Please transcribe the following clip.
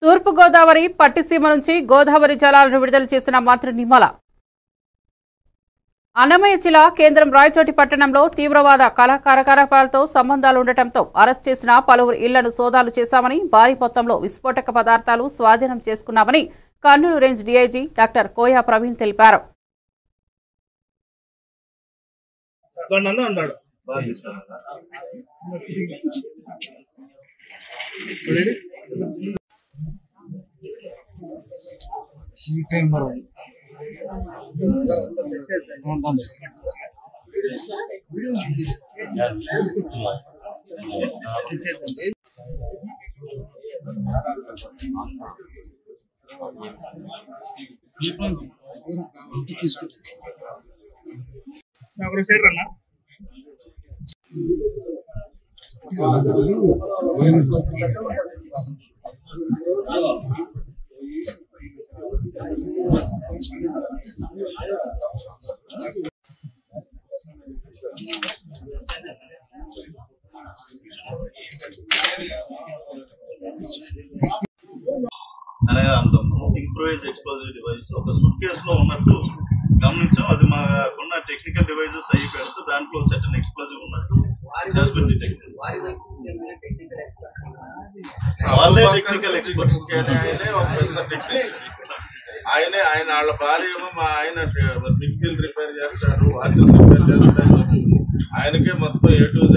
తూర్పు గోదావరి పట్టిసీమ నుంచి గోదావరి జలాలను విడుదల చేసిన మంత్రి నిమ్మల. అన్నమయ్య జిల్లా కేంద్రం రాయచోటి పట్టణంలో తీవ్రవాద కళాకారకాలతో సంబంధాలు ఉండటంతో అరెస్ట్ చేసిన పలువురు ఇళ్లను సోదాలు చేశామని, భారీ మొత్తంలో విస్ఫోటక పదార్థాలు స్వాధీనం చేసుకున్నామని Kurnool range DIG doctor Koya Praveen తెలిపారు. ఇంప్రూవైజ్ ఎక్స్ప్లోజివ్ డివైస్ ఒక సూట్ కేసులో ఉన్నట్టు గమనించాం. అది మాకున్న టెక్నికల్ డివైజెస్ అయ్యి పెడుతూ దాంట్లో సెటన్ ఎక్స్ప్లోజివ్ ఉన్నట్టు వాళ్ళే టెక్నికల్ ఎక్స్పర్ట్స్. ఆయనే వాళ్ళ భార్య ఏమో మా ఆయన మిక్సీలు రిపేర్ చేస్తాడు, వాచెస్ రిపేర్ చేస్తాడు, ఆయనకే మొత్తం A to Z